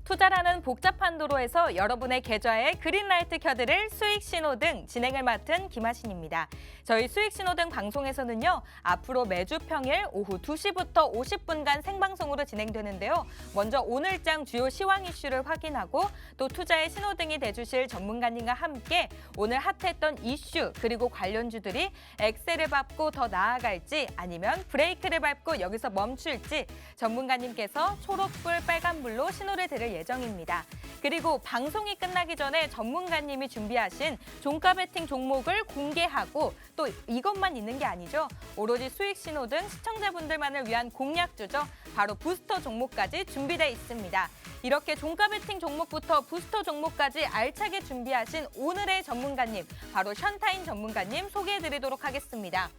투자라는 복잡한 도로에서 여러분의 계좌에 그린라이트 켜드릴 수익신호등 진행을 맡은 김하신입니다. 저희 수익신호등 방송에서는요, 앞으로 매주 평일 오후 2시부터 50분간 생방송으로 진행되는데요. 먼저 오늘장 주요 시황 이슈를 확인하고 또 투자의 신호등이 돼주실 전문가님과 함께 오늘 핫했던 이슈 그리고 관련주들이 엑셀을 밟고 더 나아갈지 아니면 브레이크를 밟고 여기서 멈출지 전문가님께서 초록불, 빨간불로 신호를 드릴 예정입니다. 그리고 방송이 끝나기 전에 전문가님이 준비하신 종가 베팅 종목을 공개하고 또 이것만 있는 게 아니죠. 오로지 수익 신호 등 시청자분들만을 위한 공략주죠. 바로 부스터 종목까지 준비되어 있습니다. 이렇게 종가 베팅 종목부터 부스터 종목까지 알차게 준비하신 오늘의 전문가님, 바로 션타임 전문가님 소개해드리도록 하겠습니다.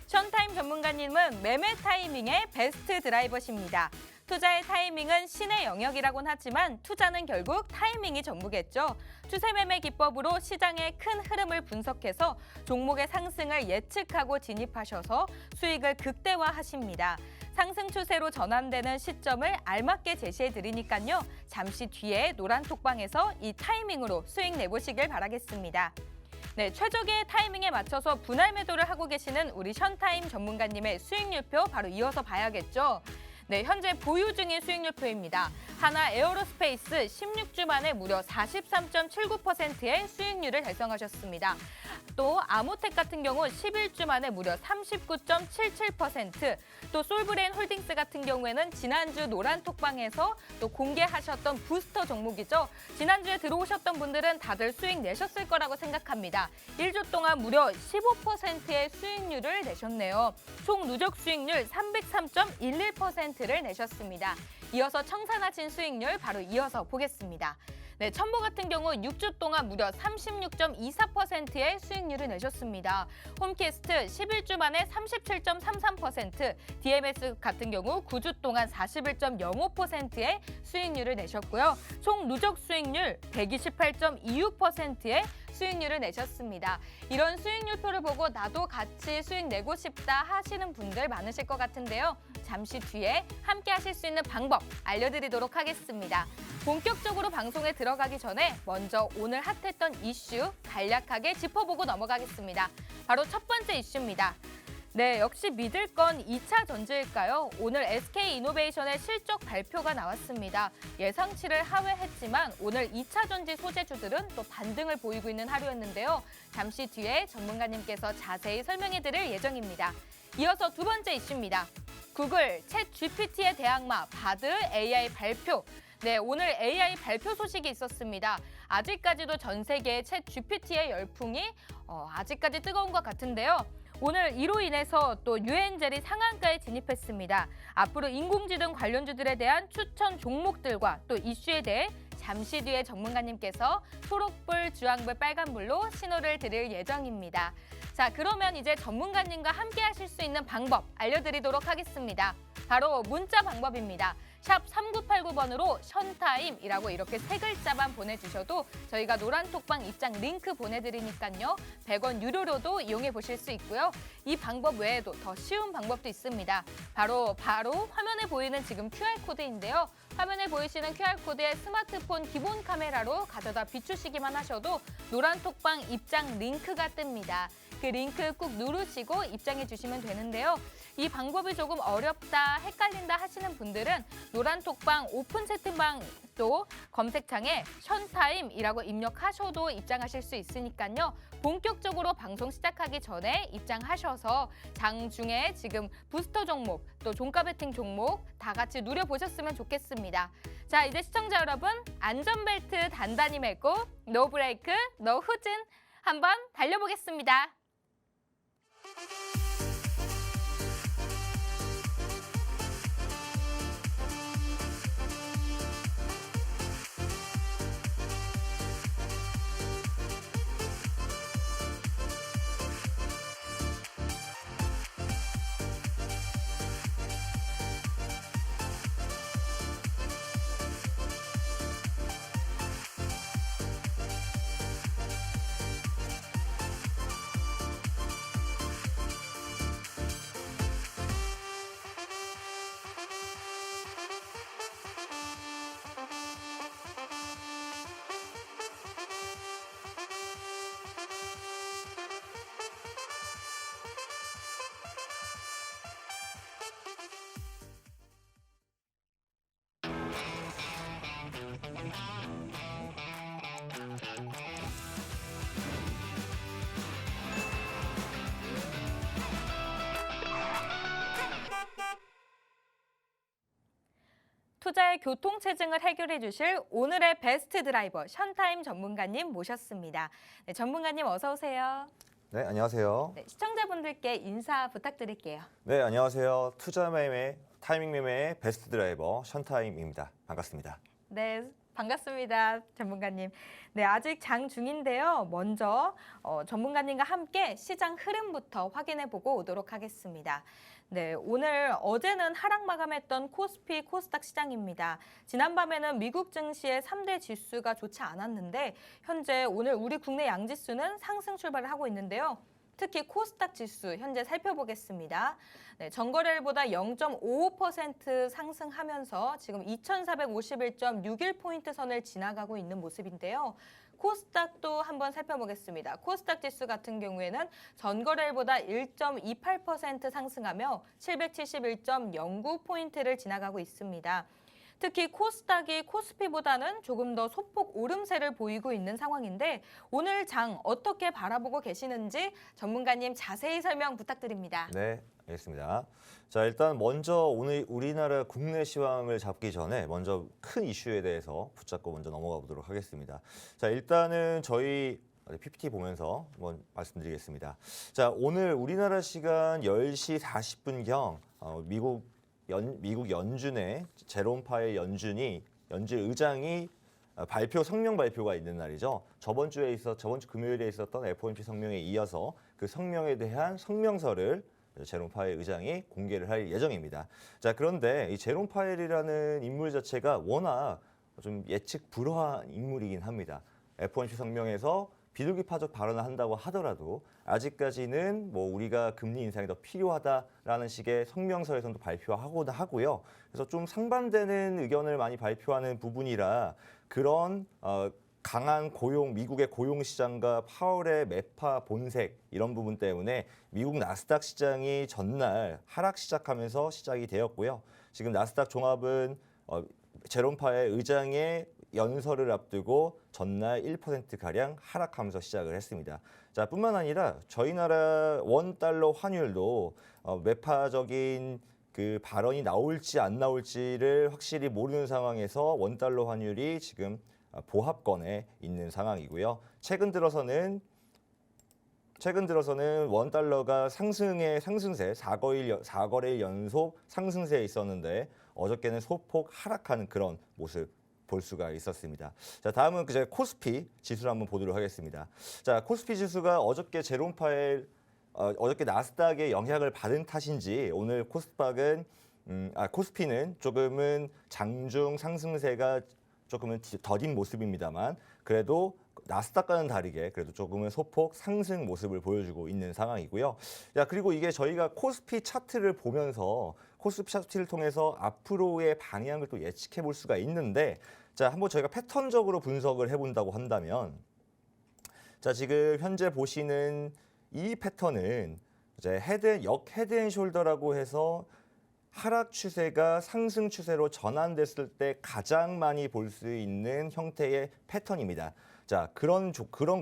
션타임 전문가님은 매매 타이밍의 베스트 드라이버십니다. 투자의 타이밍은 신의 영역이라고는 하지만 투자는 결국 타이밍이 전부겠죠. 추세 매매 기법으로 시장의 큰 흐름을 분석해서 종목의 상승을 예측하고 진입하셔서 수익을 극대화하십니다. 상승 추세로 전환되는 시점을 알맞게 제시해 드리니까요. 잠시 뒤에 노란 톡방에서 이 타이밍으로 수익 내보시길 바라겠습니다. 네, 최적의 타이밍에 맞춰서 분할 매도를 하고 계시는 우리 션타임 전문가님의 수익률표 바로 이어서 봐야겠죠. 네, 현재 보유 중인 수익률표입니다. 하나 에어로스페이스 16주 만에 무려 43.79%의 수익률을 달성하셨습니다. 또 아모텍 같은 경우 11주 만에 무려 39.77%, 또 솔브레인 홀딩스 같은 경우에는 지난주 노란 톡방에서 또 공개하셨던 부스터 종목이죠. 지난주에 들어오셨던 분들은 다들 수익 내셨을 거라고 생각합니다. 1주 동안 무려 15%의 수익률을 내셨네요. 총 누적 수익률 303.11%를 내셨습니다. 이어서 청산하신 수익률 바로 이어서 보겠습니다. 네, 첨보 같은 경우 6주 동안 무려 36.24%의 수익률을 내셨습니다. 홈캐스트 11주 만에 37.33%, DMS 같은 경우 9주 동안 41.05%의 수익률을 내셨고요. 총 누적 수익률 128.26%의 수익률을 내셨습니다. 이런 수익률표를 보고 나도 같이 수익 내고 싶다 하시는 분들 많으실 것 같은데요. 잠시 뒤에 함께 하실 수 있는 방법 알려드리도록 하겠습니다. 본격적으로 방송에 들어가기 전에 먼저 오늘 핫했던 이슈 간략하게 짚어보고 넘어가겠습니다. 바로 첫 번째 이슈입니다. 네, 역시 믿을 건 2차 전지일까요? 오늘 SK이노베이션의 실적 발표가 나왔습니다. 예상치를 하회했지만 오늘 2차 전지 소재주들은 또 반등을 보이고 있는 하루였는데요. 잠시 뒤에 전문가님께서 자세히 설명해드릴 예정입니다. 이어서 두 번째 이슈입니다. 구글 챗 GPT의 대항마 바드 AI 발표. 네, 오늘 AI 발표 소식이 있었습니다. 아직까지도 전 세계의 챗 GPT의 열풍이 아직까지 뜨거운 것 같은데요. 오늘 이로 인해서 또 유엔젤이 상한가에 진입했습니다. 앞으로 인공지능 관련주들에 대한 추천 종목들과 또 이슈에 대해 잠시 뒤에 전문가님께서 초록불, 주황불, 빨간불로 신호를 드릴 예정입니다. 자, 그러면 이제 전문가님과 함께 하실 수 있는 방법 알려드리도록 하겠습니다. 바로 문자 방법입니다. 샵 3989번으로 션타임이라고 이렇게 세 글자만 보내주셔도 저희가 노란 톡방 입장 링크 보내드리니까요. 100원 유료로도 이용해 보실 수 있고요. 이 방법 외에도 더 쉬운 방법도 있습니다. 바로 화면에 보이는 지금 QR코드인데요. 화면에 보이시는 QR코드에 스마트폰 기본 카메라로 가져다 비추시기만 하셔도 노란 톡방 입장 링크가 뜹니다. 그 링크 꾹 누르시고 입장해 주시면 되는데요. 이 방법이 조금 어렵다, 헷갈린다 하시는 분들은 노란 톡방 오픈 채팅방 또 검색창에 션타임이라고 입력하셔도 입장하실 수 있으니까요. 본격적으로 방송 시작하기 전에 입장하셔서 장중에 지금 부스터 종목 또 종가 베팅 종목 다 같이 누려보셨으면 좋겠습니다. 자, 이제 시청자 여러분 안전벨트 단단히 매고 노 브레이크, 노 후진 한번 달려보겠습니다. 투자의 교통체증을 해결해 주실 오늘의 베스트 드라이버 션타임 전문가님 모셨습니다. 네, 전문가님 어서 오세요. 네, 안녕하세요. 네, 시청자분들께 인사 부탁드릴게요. 네, 안녕하세요. 투자 매매, 타이밍 매매의 베스트 드라이버 션타임입니다. 반갑습니다. 네, 반갑습니다. 전문가님. 네, 아직 장 중인데요. 먼저 전문가님과 함께 시장 흐름부터 확인해 보고 오도록 하겠습니다. 네, 오늘 어제는 하락 마감했던 코스피, 코스닥 시장입니다. 지난밤에는 미국 증시의 3대 지수가 좋지 않았는데 현재 오늘 우리 국내 양지수는 상승 출발을 하고 있는데요. 특히 코스닥 지수 현재 살펴보겠습니다. 네, 전거래일보다 0.55% 상승하면서 지금 2451.61포인트 선을 지나가고 있는 모습인데요. 코스닥도 한번 살펴보겠습니다. 코스닥 지수 같은 경우에는 전거래일보다 1.28% 상승하며 771.09포인트를 지나가고 있습니다. 특히 코스닥이 코스피보다는 조금 더 소폭 오름세를 보이고 있는 상황인데 오늘 장 어떻게 바라보고 계시는지 전문가님 자세히 설명 부탁드립니다. 네, 알겠습니다. 자, 일단 먼저 오늘 우리나라 국내 시황을 잡기 전에 먼저 큰 이슈에 대해서 붙잡고 먼저 넘어가 보도록 하겠습니다. 자, 일단은 저희 PPT 보면서 한번 말씀드리겠습니다. 자, 오늘 우리나라 시간 10시 40분경 미국 연준의 제롬 파웰 연준 의장이 성명 발표가 있는 날이죠. 저번 주 금요일에 있었던 FOMC 성명에 이어서 그 성명에 대한 성명서를 제롬 파웰 의장이 공개를 할 예정입니다. 자, 그런데 이 제롬 파웰이라는 인물 자체가 워낙 좀 예측 불허한 인물이긴 합니다. FOMC 성명에서 비둘기파적 발언을 한다고 하더라도 아직까지는 뭐 우리가 금리 인상이 더 필요하다라는 식의 성명서에서도 발표하고도 하고요. 그래서 좀 상반되는 의견을 많이 발표하는 부분이라 그런 강한 미국의 고용 시장과 파월의 매파 본색 이런 부분 때문에 미국 나스닥 시장이 전날 하락 시작하면서 시작이 되었고요. 지금 나스닥 종합은 제롬 파웰 의장의 연설을 앞두고 전날 1%가량 하락하면서 시작을 했습니다. 자, 뿐만 아니라 저희 나라 원달러 환율도 매파적인 그 발언이 나올지 안 나올지를 확실히 모르는 상황에서 원달러 환율이 지금 보합권에 있는 상황이고요. 최근 들어서는 원달러가 상승세 4거래일 연속 상승세에 있었는데 어저께는 소폭 하락하는 그런 모습 볼 수가 있었습니다. 자, 다음은 이제 코스피 지수를 한번 보도록 하겠습니다. 자, 코스피 지수가 어저께 제롬 파웰 어저께 나스닥의 영향을 받은 탓인지 오늘 코스피는 조금은 장중 상승세가 조금은 더딘 모습입니다만 그래도 나스닥과는 다르게 그래도 조금은 소폭 상승 모습을 보여주고 있는 상황이고요. 자, 그리고 이게 저희가 코스피 차트를 보면서 코스피 차트를 통해서 앞으로의 방향을 또 예측해 볼 수가 있는데 자, 한번 저희가 패턴적으로 분석을 해본다고 한다면 자, 지금 현재 보시는 이 패턴은 이제 헤드앤숄더라고 해서 하락 추세가 상승 추세로 전환됐을 때 가장 많이 볼 수 있는 형태의 패턴입니다. 자, 그런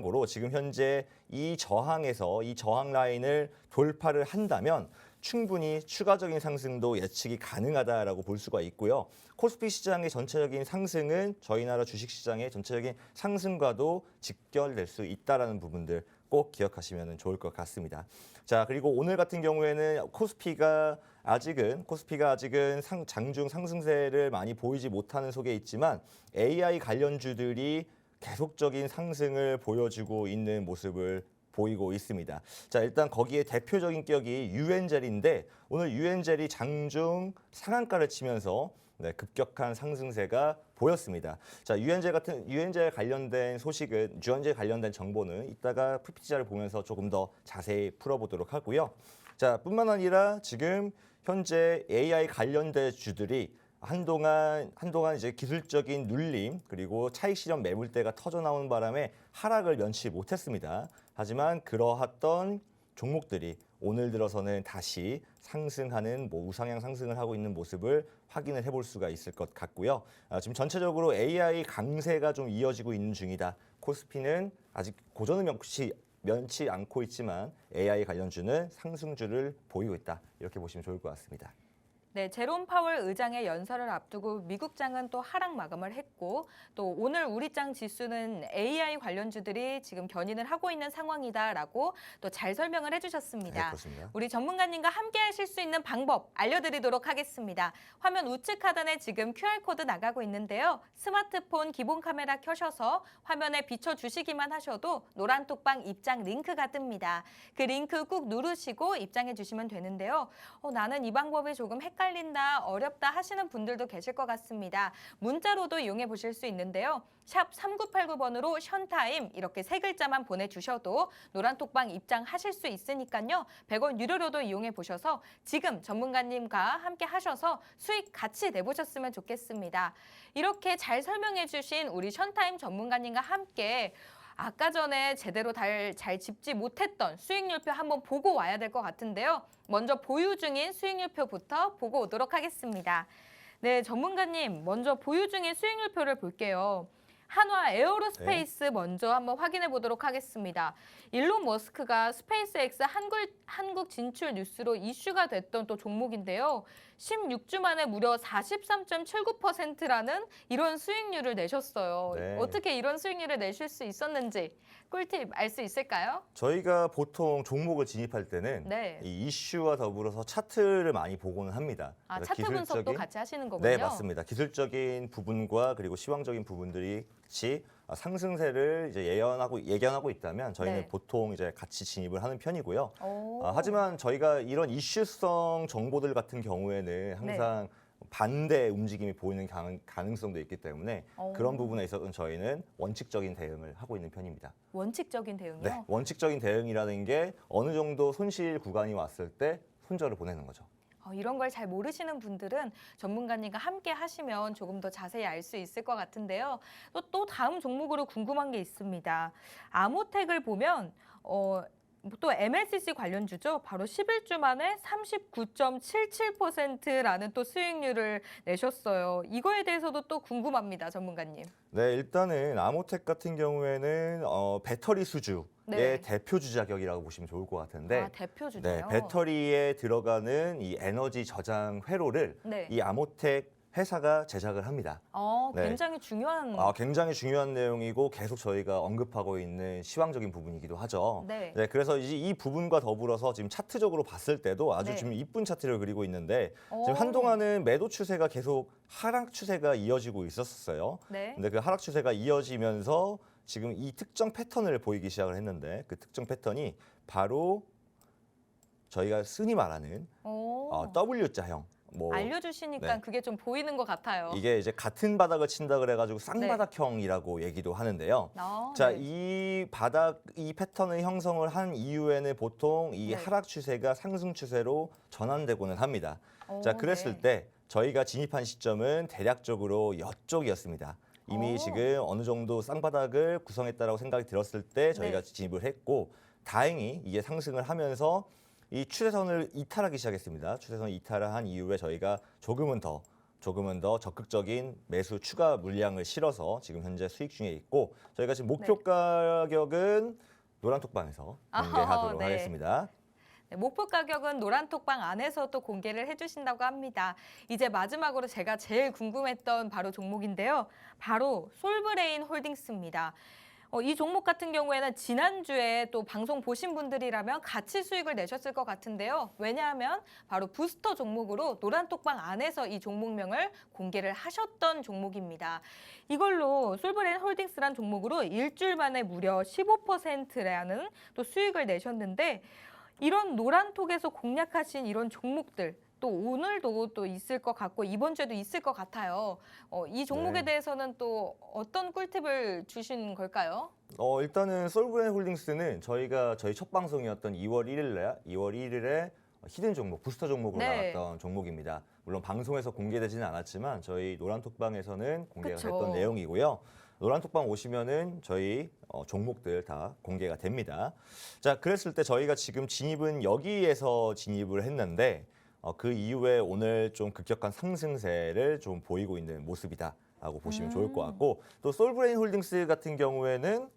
거로 지금 현재 이 저항 라인을 돌파를 한다면 충분히 추가적인 상승도 예측이 가능하다라고 볼 수가 있고요. 코스피 시장의 전체적인 상승은 저희 나라 주식 시장의 전체적인 상승과도 직결될 수 있다라는 부분들 꼭 기억하시면 좋을 것 같습니다. 자, 그리고 오늘 같은 경우에는 코스피가 아직은 장중 상승세를 많이 보이지 못하는 속에 있지만 AI 관련주들이 계속적인 상승을 보여주고 있는 모습을 보이고 있습니다. 자, 일단 거기에 대표적인 격이 유엔젤인데 오늘 유엔젤이 장중 상한가를 치면서 급격한 상승세가 보였습니다. 자, 유엔젤 관련된 정보는 이따가 PPT를 보면서 조금 더 자세히 풀어보도록 하고요. 자, 뿐만 아니라 지금 현재 AI 관련된 주들이 한동안 이제 기술적인 눌림 그리고 차익 실현 매물대가 터져 나오는 바람에 하락을 면치 못했습니다. 하지만 그러했던 종목들이 오늘 들어서는 다시 상승하는 우상향 상승을 하고 있는 모습을 확인을 해볼 수가 있을 것 같고요. 지금 전체적으로 AI 강세가 좀 이어지고 있는 중이다. 코스피는 아직 고전을 면치 않고 있지만 AI 관련주는 상승주를 보이고 있다. 이렇게 보시면 좋을 것 같습니다. 네, 제롬 파월 의장의 연설을 앞두고 미국장은 또 하락 마감을 했고 또 오늘 우리 장 지수는 AI 관련주들이 지금 견인을 하고 있는 상황이다라고 또 잘 설명을 네, 해주셨습니다. 그렇습니다. 우리 전문가님과 함께 하실 수 있는 방법 알려드리도록 하겠습니다. 화면 우측 하단에 지금 QR코드 나가고 있는데요. 스마트폰 기본 카메라 켜셔서 화면에 비춰주시기만 하셔도 노란톡방 입장 링크가 뜹니다. 그 링크 꾹 누르시고 입장해 주시면 되는데요. 나는 이 방법이 조금 헷갈린다, 어렵다 하시는 분들도 계실 것 같습니다. 문자로도 이용해 보실 수 있는데요. 샵 3989번으로 션타임 이렇게 세 글자만 보내주셔도 노란톡방 입장하실 수 있으니까요. 100원 유료로도 이용해 보셔서 지금 전문가님과 함께 하셔서 수익 같이 내보셨으면 좋겠습니다. 이렇게 잘 설명해 주신 우리 션타임 전문가님과 함께 아까 전에 제대로 잘 짚지 못했던 수익률표 한번 보고 와야 될 것 같은데요. 먼저 보유 중인 수익률표부터 보고 오도록 하겠습니다. 네, 전문가님 먼저 보유 중인 수익률표를 볼게요. 한화 에어로스페이스 먼저 한번 확인해 보도록 하겠습니다. 일론 머스크가 스페이스X 한국 진출 뉴스로 이슈가 됐던 또 종목인데요. 16주 만에 무려 43.79%라는 이런 수익률을 내셨어요. 네. 어떻게 이런 수익률을 내실 수 있었는지 꿀팁 알 수 있을까요? 저희가 보통 종목을 진입할 때는 네. 이 이슈와 더불어서 차트를 많이 보고는 합니다. 아, 그래서 차트 분석도 같이 하시는 거군요. 네, 맞습니다. 기술적인 부분과 그리고 시황적인 부분들이 같이 상승세를 이제 예견하고 있다면 저희는 네. 보통 이제 같이 진입을 하는 편이고요. 오. 하지만 저희가 이런 이슈성 정보들 같은 경우에는 항상 반대 움직임이 보이는 가능성도 있기 때문에 오. 그런 부분에 있어서는 저희는 원칙적인 대응을 하고 있는 편입니다. 원칙적인 대응이요? 네, 원칙적인 대응이라는 게 어느 정도 손실 구간이 왔을 때 손절을 보내는 거죠. 이런 걸 잘 모르시는 분들은 전문가님과 함께 하시면 조금 더 자세히 알 수 있을 것 같은데요. 또 다음 종목으로 궁금한 게 있습니다. 아모텍을 보면 또 MLCC 관련주죠. 바로 11주 만에 39.77%라는 또 수익률을 내셨어요. 이거에 대해서도 또 궁금합니다, 전문가님. 네, 일단은 아모텍 같은 경우에는 배터리 수주의 네. 대표주 자격이라고 보시면 좋을 것 같은데 아, 대표주네요. 네, 배터리에 들어가는 이 에너지 저장 회로를 네. 이 아모텍 회사가 제작을 합니다. 네. 굉장히 중요한. 굉장히 중요한 내용이고 계속 저희가 언급하고 있는 시황적인 부분이기도 하죠. 네. 그래서 이제 이 부분과 더불어서 지금 차트적으로 봤을 때도 아주 네. 지금 이쁜 차트를 그리고 있는데 오. 지금 한동안은 매도 추세가 계속 하락 추세가 이어지고 있었어요. 네. 근데 그 하락 추세가 이어지면서 지금 이 특정 패턴을 보이기 시작을 했는데 그 특정 패턴이 바로 저희가 흔히 말하는 오. W자형. 알려주시니까 네. 그게 좀 보이는 것 같아요. 이게 이제 같은 바닥을 친다 그래가지고 쌍바닥형이라고 얘기도 하는데요. 자, 네. 이 패턴을 형성을 한 이후에는 보통 이 네. 하락 추세가 상승 추세로 전환되고는 합니다. 자, 오, 그랬을 네. 때 저희가 진입한 시점은 대략적으로 이쪽이었습니다. 이미 오. 지금 어느 정도 쌍바닥을 구성했다라고 생각이 들었을 때 저희가 네. 진입을 했고 다행히 이게 상승을 하면서 이 추세선을 이탈하기 시작했습니다. 추세선 이탈을 한 이후에 저희가 조금은 더 적극적인 매수 추가 물량을 실어서 지금 현재 수익 중에 있고 저희가 지금 목표 가격은 노란톡방에서 공개하도록 네. 하겠습니다. 네, 목표 가격은 노란톡방 안에서 또 공개를 해주신다고 합니다. 이제 마지막으로 제가 제일 궁금했던 바로 종목인데요. 바로 솔브레인 홀딩스입니다. 이 종목 같은 경우에는 지난주에 또 방송 보신 분들이라면 같이 수익을 내셨을 것 같은데요. 왜냐하면 바로 부스터 종목으로 노란톡방 안에서 이 종목명을 공개를 하셨던 종목입니다. 이걸로 솔브레인 홀딩스란 종목으로 일주일 만에 무려 15%라는 또 수익을 내셨는데 이런 노란톡에서 공략하신 이런 종목들 또 오늘도 또 있을 것 같고 이번 주에도 있을 것 같아요. 이 종목에 네. 대해서는 또 어떤 꿀팁을 주신 걸까요? 일단은 솔브레인 홀딩스는 저희 첫 방송이었던 2월 1일에 히든 종목, 부스터 종목으로 네. 나왔던 종목입니다. 물론 방송에서 공개되지는 않았지만 저희 노란톡방에서는 공개가 그쵸. 됐던 내용이고요. 노란톡방 오시면은 저희 종목들 다 공개가 됩니다. 자, 그랬을 때 저희가 지금 진입은 여기에서 진입을 했는데 그 이후에 오늘 좀 급격한 상승세를 좀 보이고 있는 모습이다라고 보시면 좋을 것 같고 또 솔브레인 홀딩스 같은 경우에는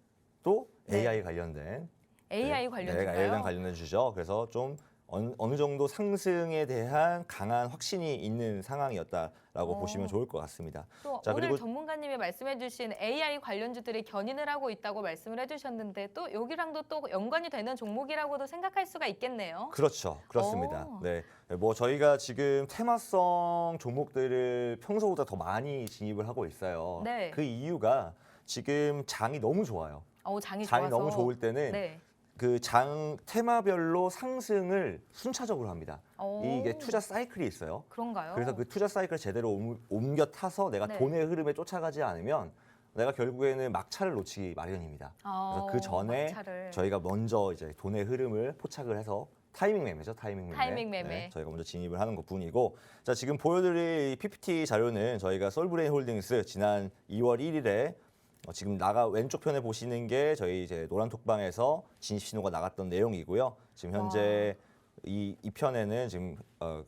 또 네. AI 관련된 AI 관련주가요? AI 관련된 주죠. 그래서 좀 어느 정도 상승에 대한 강한 확신이 있는 상황이었다라고 보시면 좋을 것 같습니다. 또 자, 오늘 그리고 전문가님이 말씀해주신 AI 관련주들이 견인을 하고 있다고 말씀을 해주셨는데 또 여기랑도 또 연관이 되는 종목이라고도 생각할 수가 있겠네요. 그렇죠. 그렇습니다. 오. 네. 뭐 저희가 지금 테마성 종목들을 평소보다 더 많이 진입을 하고 있어요. 네. 그 이유가 지금 장이 너무 좋아요. 장이 장이 좋아서. 너무 좋을 때는 네. 그 장 테마별로 상승을 순차적으로 합니다. 오. 이게 투자 사이클이 있어요. 그런가요? 그래서 그 투자 사이클을 제대로 옮겨 타서 내가 네. 돈의 흐름에 쫓아가지 않으면 내가 결국에는 막차를 놓치기 마련입니다. 그래서 그 전에 막차를. 저희가 먼저 이제 돈의 흐름을 포착을 해서 타이밍 매매죠, 타이밍 매매. 타이밍 매매. 네, 저희가 먼저 진입을 하는 것뿐이고, 자 지금 보여드릴 PPT 자료는 저희가 솔브레인홀딩스 지난 2월 1일에 지금 왼쪽 편에 보시는 게 저희 이제 노란톡방에서 진입 신호가 나갔던 내용이고요. 지금 현재 이 편에는 지금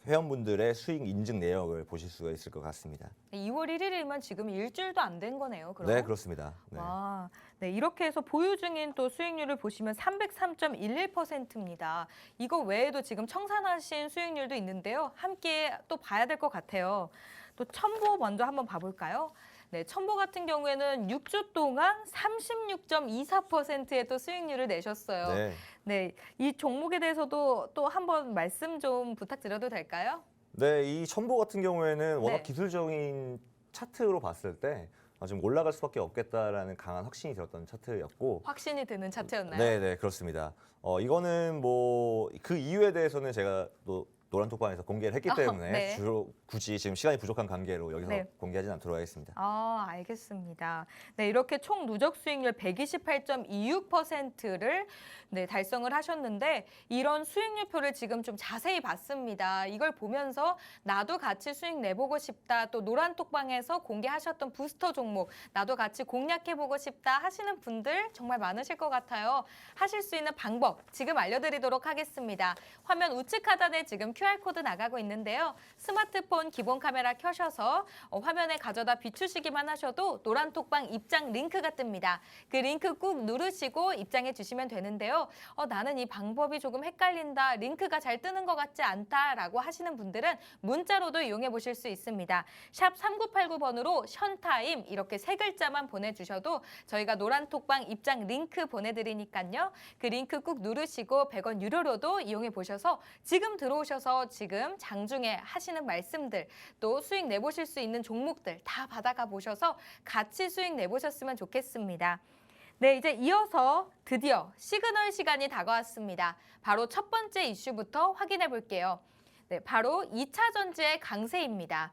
회원분들의 수익 인증 내역을 보실 수가 있을 것 같습니다. 2월 1일이면 지금 일주일도 안 된 거네요. 그럼? 네, 그렇습니다. 네. 와, 네, 이렇게 해서 보유 중인 또 수익률을 보시면 303.11%입니다. 이거 외에도 지금 청산하신 수익률도 있는데요. 함께 또 봐야 될 것 같아요. 또 첨보 먼저 한번 봐볼까요? 네, 첨보 같은 경우에는 6주 동안 36.24%의 또 수익률을 내셨어요. 네. 네, 이 종목에 대해서도 또 한번 말씀 좀 부탁드려도 될까요? 네, 이 첨보 같은 경우에는 워낙 네. 기술적인 차트로 봤을 때 지금 올라갈 수밖에 없겠다라는 강한 확신이 들었던 차트였고, 확신이 드는 차트였나요? 네, 네, 그렇습니다. 이거는 뭐 그 이유에 대해서는 제가 또 노란톡방에서 공개를 했기 때문에 네. 주로 굳이 지금 시간이 부족한 관계로 여기서 네. 공개하지는 않도록 하겠습니다. 알겠습니다. 네, 이렇게 총 누적 수익률 128.26%를 네, 달성을 하셨는데 이런 수익률표를 지금 좀 자세히 봤습니다. 이걸 보면서 나도 같이 수익 내보고 싶다. 또 노란톡방에서 공개하셨던 부스터 종목 나도 같이 공략해보고 싶다 하시는 분들 정말 많으실 것 같아요. 하실 수 있는 방법 지금 알려드리도록 하겠습니다. 화면 우측 하단에 지금 QR코드 나가고 있는데요. 스마트폰 기본 카메라 켜셔서 화면에 가져다 비추시기만 하셔도 노란톡방 입장 링크가 뜹니다. 그 링크 꾹 누르시고 입장해 주시면 되는데요. 나는 이 방법이 조금 헷갈린다, 링크가 잘 뜨는 것 같지 않다라고 하시는 분들은 문자로도 이용해 보실 수 있습니다. 샵 3989번으로 션타임 이렇게 세 글자만 보내주셔도 저희가 노란톡방 입장 링크 보내드리니까요. 그 링크 꾹 누르시고 100원 유료로도 이용해 보셔서 지금 들어오셔서 지금 장중에 하시는 말씀들 또 수익 내보실 수 있는 종목들 다 받아가 보셔서 같이 수익 내보셨으면 좋겠습니다. 네, 이제 이어서 드디어 시그널 시간이 다가왔습니다. 바로 첫 번째 이슈부터 확인해 볼게요. 네, 바로 2차 전지의 강세입니다.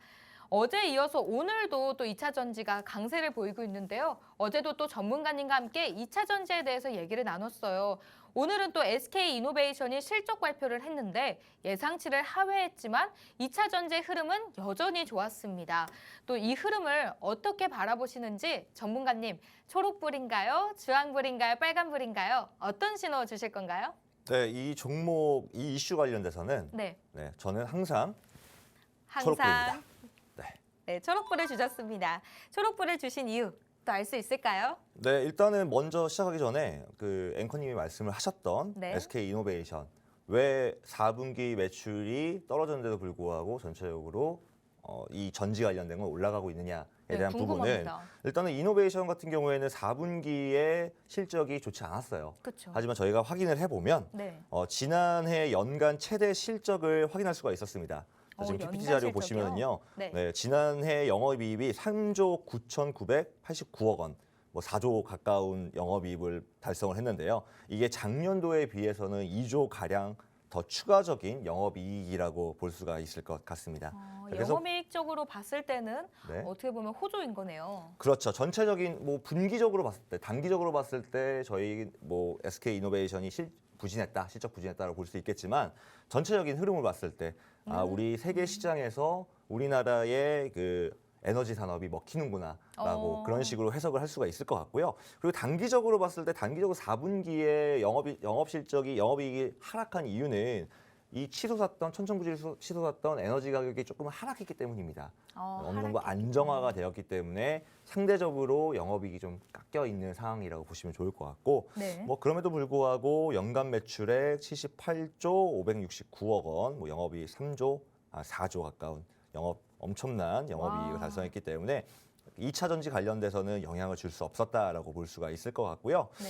어제 이어서 오늘도 또 2차 전지가 강세를 보이고 있는데요. 어제도 또 전문가님과 함께 2차 전지에 대해서 얘기를 나눴어요. 오늘은 또 SK이노베이션이 실적 발표를 했는데 예상치를 하회했지만 2차 전지의 흐름은 여전히 좋았습니다. 또 이 흐름을 어떻게 바라보시는지 전문가님, 초록불인가요? 주황불인가요? 빨간불인가요? 어떤 신호 주실 건가요? 네, 이 종목, 이 이슈 관련돼서는 네, 저는 항상 항상 초록불입니다. 네, 초록불을 주셨습니다. 초록불을 주신 이유 또 알 수 있을까요? 네, 일단은 먼저 시작하기 전에 그 앵커님이 말씀을 하셨던 네. SK이노베이션 왜 4분기 매출이 떨어졌는데도 불구하고 전체적으로 이 전지 관련된 건 올라가고 있느냐에 대한 부분은 궁금합니다. 일단은 이노베이션 같은 경우에는 4분기에 실적이 좋지 않았어요. 그렇죠. 하지만 저희가 확인을 해보면 네. 지난해 연간 최대 실적을 확인할 수가 있었습니다. 지금 PPT 연간 자료 실적이요? 보시면요. 네. 지난해 영업이익이 3조 9,989억 원, 뭐 4조 가까운 영업이익을 달성을 했는데요. 이게 작년도에 비해서는 2조 가량 더 추가적인 영업이익이라고 볼 수가 있을 것 같습니다. 그래서 영업이익적으로 봤을 때는 네. 어떻게 보면 호조인 거네요. 그렇죠. 전체적인 뭐 분기적으로 봤을 때, 단기적으로 봤을 때 저희 뭐 SK이노베이션이 실적 부진했다고 볼 수 있겠지만 전체적인 흐름을 봤을 때 우리 세계 시장에서 우리나라의 그 에너지 산업이 먹히는구나라고 그런 식으로 해석을 할 수가 있을 것 같고요. 그리고 단기적으로 봤을 때 단기적으로 4분기에 영업 실적이 영업이익이 하락한 이유는 이 천정부지를 치솟았던 에너지 가격이 조금 하락했기 때문입니다. 어느 정도 안정화가 되었기 때문에 상대적으로 영업이익이 좀 깎여 있는 상황이라고 보시면 좋을 것 같고, 네. 뭐 그럼에도 불구하고 연간 매출액 78조 569억 원, 뭐 영업이익 4조 가까운 엄청난 영업이익을 와. 달성했기 때문에 2차 전지 관련돼서는 영향을 줄 수 없었다라고 볼 수가 있을 것 같고요. 네.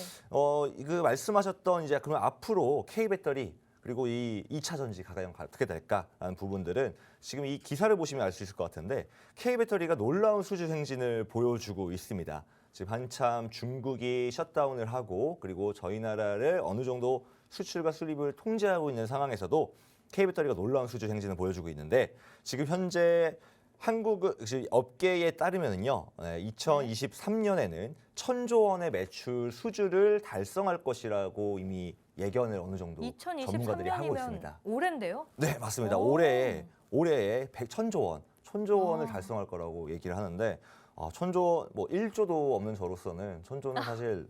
그 말씀하셨던 이제 그러면 앞으로 K배터리 그리고 이 2차 전지 과연 어떻게 될까라는 부분들은 지금 이 기사를 보시면 알 수 있을 것 같은데 K배터리가 놀라운 수주 행진을 보여주고 있습니다. 지금 한참 중국이 셧다운을 하고 그리고 저희 나라를 어느 정도 수출과 수입을 통제하고 있는 상황에서도 K배터리가 놀라운 수주 행진을 보여주고 있는데 지금 현재 한국 업계에 따르면요, 2023년에는 1,000조 원의 매출 수주를 달성할 것이라고 이미 예견을 어느 정도 전문가들이 하고 2023년이면 있습니다. 올해인데요? 네, 맞습니다. 오. 올해에 1,000조 원을 달성할 거라고 얘기를 하는데 1,000조 뭐 1조도 없는 저로서는 1,000조는 사실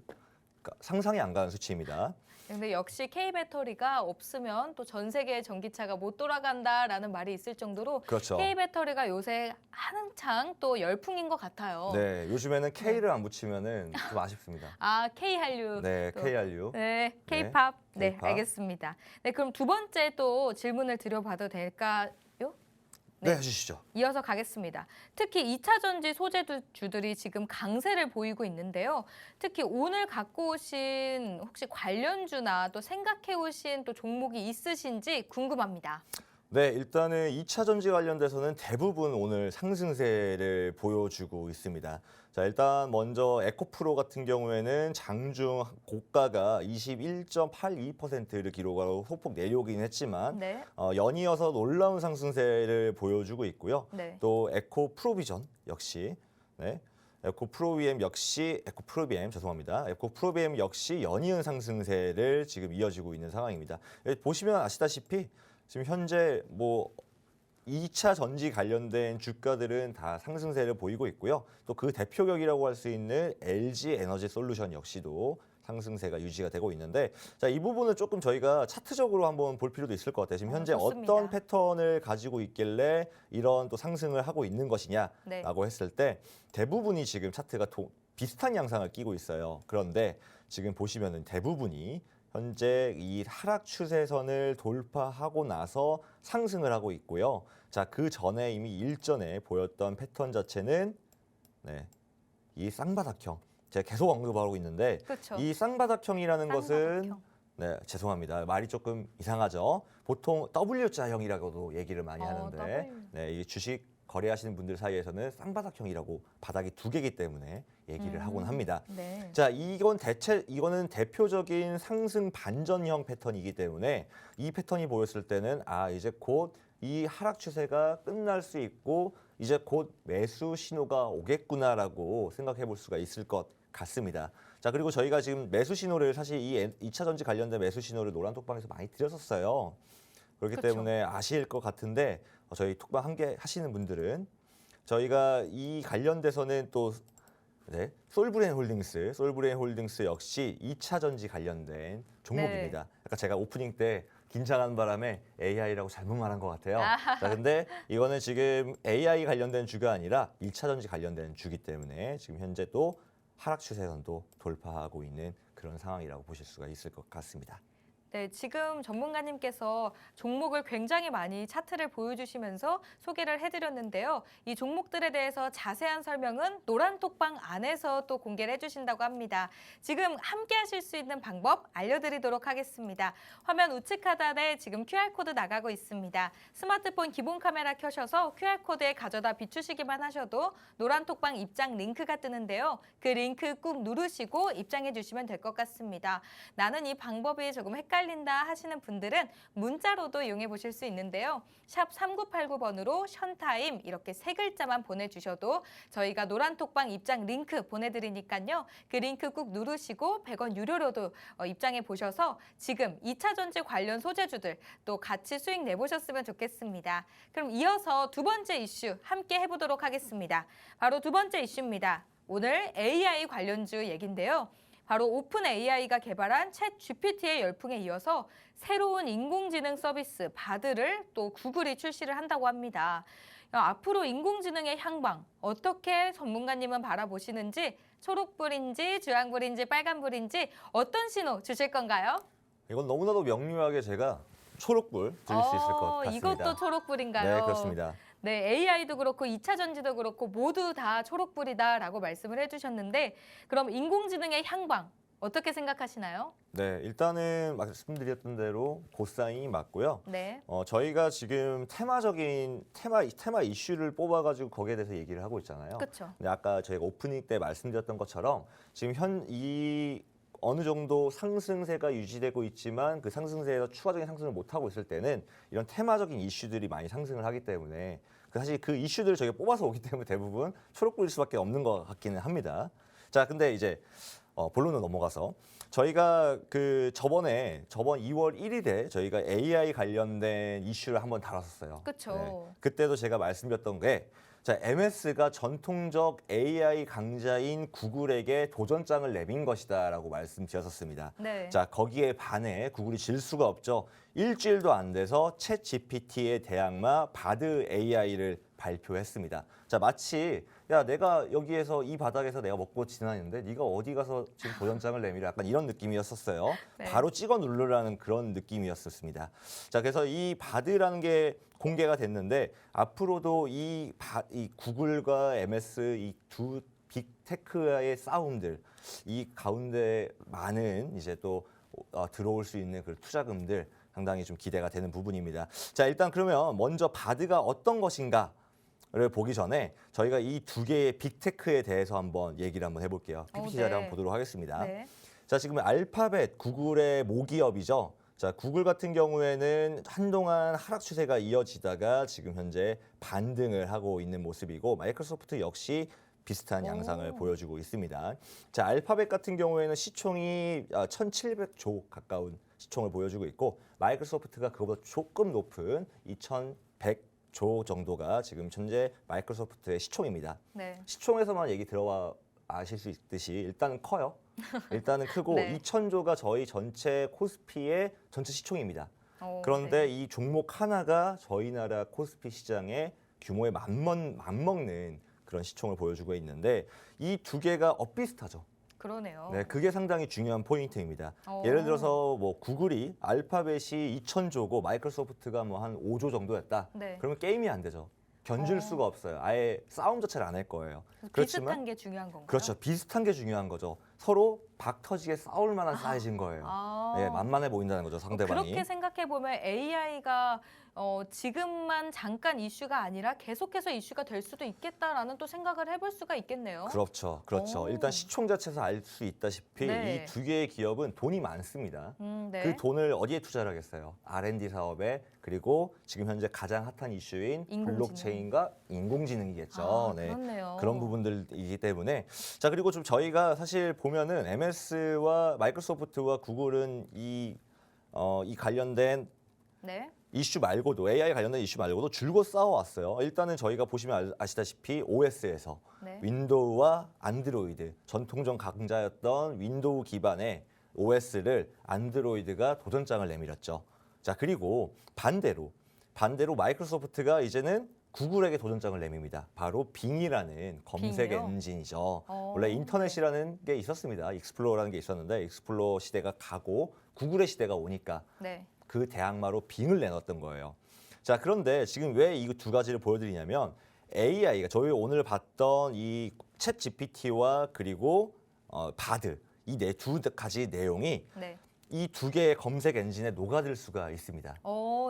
상상이 안 가는 수치입니다. 근데 역시 K배터리가 없으면 또 전 세계 전기차가 못 돌아간다라는 말이 있을 정도로 그렇죠. K배터리가 요새 한창 또 열풍인 것 같아요. 네, 요즘에는 K를 안 붙이면은 좀 아쉽습니다. K한류. 네, 또. K한류. 네, K팝. 네, K-팝. 알겠습니다. 네, 그럼 두 번째 또 질문을 드려봐도 될까요? 네, 네. 해주시죠. 이어서 가겠습니다. 특히 2차 전지 소재주들이 지금 강세를 보이고 있는데요. 특히 오늘 갖고 오신 혹시 관련주나 또 생각해 오신 또 종목이 있으신지 궁금합니다. 네, 일단은 2차 전지 관련돼서는 대부분 오늘 상승세를 보여주고 있습니다. 자, 일단 먼저 에코프로 같은 경우에는 장중 고가가 21.82%를 기록하고 소폭 내려오긴 했지만 네. 연이어서 놀라운 상승세를 보여주고 있고요. 네. 또 에코프로비엠 역시 에코프로비엠 역시 연이은 상승세를 지금 이어지고 있는 상황입니다. 보시면 아시다시피 지금 현재 뭐 2차 전지 관련된 주가들은 다 상승세를 보이고 있고요. 또 그 대표격이라고 할 수 있는 LG 에너지 솔루션 역시도 상승세가 유지가 되고 있는데, 자, 이 부분을 조금 저희가 차트적으로 한번 볼 필요도 있을 것 같아요. 지금 현재 좋습니다. 어떤 패턴을 가지고 있길래 이런 또 상승을 하고 있는 것이냐라고 네. 했을 때 대부분이 지금 차트가 비슷한 양상을 띠고 있어요. 그런데 지금 보시면은 대부분이 현재 이 하락 추세선을 돌파하고 나서 상승을 하고 있고요. 자, 그 전에 이미 일전에 보였던 패턴 자체는 이 쌍바닥형. 제가 계속 언급하고 있는데 그렇죠. 이 쌍바닥형이라는 것은 쌍바닥형. 죄송합니다. 말이 조금 이상하죠. 보통 W자형이라고도 얘기를 많이 하는데 W. 이 주식 거래하시는 분들 사이에서는 쌍바닥형이라고 바닥이 두 개이기 때문에 얘기를 하곤 합니다. 네. 자, 이거는 대표적인 상승 반전형 패턴이기 때문에 이 패턴이 보였을 때는 이제 곧 이 하락 추세가 끝날 수 있고 이제 곧 매수 신호가 오겠구나라고 생각해 볼 수가 있을 것 같습니다. 자, 그리고 저희가 지금 매수 신호를 사실 이 2차 전지 관련된 매수 신호를 노란톡방에서 많이 드렸었어요. 그렇기 그쵸. 때문에 아실 것 같은데 저희 톡방 함께 하시는 분들은 저희가 이 관련돼서는 또 솔브레인 홀딩스 역시 2차 전지 관련된 종목입니다. 아까 제가 오프닝 때 긴장한 바람에 AI라고 잘못 말한 것 같아요. 자, 근데 이거는 지금 AI 관련된 주가 아니라 1차 전지 관련된 주기 때문에 지금 현재 또 하락 추세선도 돌파하고 있는 그런 상황이라고 보실 수가 있을 것 같습니다. 네, 지금 전문가님께서 종목을 굉장히 많이 차트를 보여주시면서 소개를 해드렸는데요. 이 종목들에 대해서 자세한 설명은 노란톡방 안에서 또 공개를 해주신다고 합니다. 지금 함께 하실 수 있는 방법 알려드리도록 하겠습니다. 화면 우측 하단에 지금 QR코드 나가고 있습니다. 스마트폰 기본 카메라 켜셔서 QR코드에 가져다 비추시기만 하셔도 노란톡방 입장 링크가 뜨는데요. 그 링크 꾹 누르시고 입장해 주시면 될 것 같습니다. 나는 이 방법이 조금 헷갈린다 하시는 분들은 문자로도 이용해 보실 수 있는데요. 샵 3989번으로 션타임 이렇게 세 글자만 보내주셔도 저희가 노란톡방 입장 링크 보내드리니까요. 그 링크 꾹 누르시고 100원 유료로도 입장해 보셔서 지금 2차 전지 관련 소재주들 또 같이 수익 내보셨으면 좋겠습니다. 그럼 이어서 두 번째 이슈 함께 해보도록 하겠습니다. 바로 두 번째 이슈입니다. 오늘 AI 관련주 얘긴데요. 바로 오픈 AI가 개발한 챗 GPT의 열풍에 이어서 새로운 인공지능 서비스 바드를 또 구글이 출시를 한다고 합니다. 앞으로 인공지능의 향방 어떻게 전문가님은 바라보시는지 초록불인지 주황불인지 빨간불인지 어떤 신호 주실 건가요? 이건 너무나도 명료하게 제가 초록불 드릴 수 있을 것 같습니다. 이것도 초록불인가요? 네, 그렇습니다. 네, AI도 그렇고 2차 전지도 그렇고 모두 다 초록불이다라고 말씀을 해주셨는데 그럼 인공지능의 향방 어떻게 생각하시나요? 네, 일단은 말씀드렸던 대로 고사인이 맞고요. 네, 저희가 지금 테마적인 테마 이슈를 뽑아가지고 거기에 대해서 얘기를 하고 있잖아요. 그렇죠. 근데 아까 저희가 오프닝 때 말씀드렸던 것처럼 지금 이 어느 정도 상승세가 유지되고 있지만 그 상승세에서 추가적인 상승을 못 하고 있을 때는 이런 테마적인 이슈들이 많이 상승을 하기 때문에 사실 그 이슈들을 저희가 뽑아서 오기 때문에 대부분 초록불일 수밖에 없는 것 같기는 합니다. 자, 근데 이제 본론으로 넘어가서 저희가 저번 2월 1일에 저희가 AI 관련된 이슈를 한번 다뤘었어요. 그렇죠. 그때도 제가 말씀드렸던 게 MS가 전통적 AI 강자인 구글에게 도전장을 내민 것이다라고 말씀드렸었습니다. 네. 자, 거기에 반해 구글이 질 수가 없죠. 일주일도 안 돼서 챗 GPT의 대항마 바드 AI를 발표했습니다. 자, 마치 야, 내가 여기에서 이 바닥에서 내가 먹고 지나는데 네가 어디 가서 지금 도전장을 내밀어 약간 이런 느낌이었었어요. 네. 바로 찍어 누르라는 그런 느낌이었었습니다. 자, 그래서 이 바드라는 게 공개가 됐는데 앞으로도 이 구글과 MS 이 두 빅테크와의 싸움들 이 가운데 많은 이제 또 들어올 수 있는 그 투자금들 상당히 좀 기대가 되는 부분입니다. 자, 일단 그러면 먼저 바드가 어떤 것인가를 보기 전에 저희가 이 두 개의 빅테크에 대해서 한번 얘기를 한번 해볼게요. PPT 자료 네. 한번 보도록 하겠습니다. 네. 자, 지금 알파벳 구글의 모기업이죠. 자, 구글 같은 경우에는 한동안 하락 추세가 이어지다가 지금 현재 반등을 하고 있는 모습이고 마이크로소프트 역시 비슷한 양상을 보여주고 있습니다. 자, 알파벳 같은 경우에는 시총이 1,700조 가까운 시총을 보여주고 있고 마이크로소프트가 그보다 조금 높은 2,100조 정도가 지금 현재 마이크로소프트의 시총입니다. 네. 시총에서만 얘기 들어와 아실 수 있듯이 일단은 커요. 일단은 크고 네. 2,000조가 저희 전체 코스피의 전체 시총입니다. 그런데 네. 이 종목 하나가 저희 나라 코스피 시장의 규모에 맞먹는 그런 시총을 보여주고 있는데 이 두 개가 엇비슷하죠. 그러네요. 네, 그게 상당히 중요한 포인트입니다. 어. 예를 들어서 뭐 구글이 알파벳이 2,000조고 마이크로소프트가 뭐 한 5조 정도였다. 네. 그러면 게임이 안 되죠. 견줄 수가 없어요. 아예 싸움 자체를 안 할 거예요. 비슷한 게 중요한 건가요? 그렇죠. 비슷한 게 중요한 거죠. 서로 박 터지게 싸울 만한 사이즈인 거예요. 네, 만만해 보인다는 거죠, 상대방이. 그렇게 생각해 보면 AI가 지금만 잠깐 이슈가 아니라 계속해서 이슈가 될 수도 있겠다라는 또 생각을 해볼 수가 있겠네요. 그렇죠. 그렇죠. 오. 일단 시총 자체에서 알 수 있다시피 네. 이 두 개의 기업은 돈이 많습니다. 네. 그 돈을 어디에 투자를 하겠어요? R&D 사업에 그리고 지금 현재 가장 핫한 이슈인 인공지능. 블록체인과 인공지능이겠죠. 네. 그렇네요. 그런 부분들이기 때문에 자, 그리고 좀 저희가 사실 보면은 MS와 마이크로소프트와 구글은 이 관련된 네. 이슈 말고도 AI 관련된 이슈 말고도 줄곧 싸워왔어요. 일단은 저희가 보시면 아시다시피 OS에서 네. 윈도우와 안드로이드 전통적 강자였던 윈도우 기반의 OS를 안드로이드가 도전장을 내밀었죠. 자, 그리고 반대로 마이크로소프트가 이제는 구글에게 도전장을 내밉니다. 바로 빙이라는 검색 빙이요? 엔진이죠. 원래 인터넷이라는 게 있었습니다. 익스플로러라는 게 있었는데 익스플로러 시대가 가고 구글의 시대가 오니까 네. 그 대항마로 빙을 내놨던 거예요. 자, 그런데 지금 왜 이 두 가지를 보여드리냐면 AI가 저희 오늘 봤던 이 챗 GPT와 그리고 바드 이 두 가지 내용이 네. 이 두 개의 검색 엔진에 녹아들 수가 있습니다.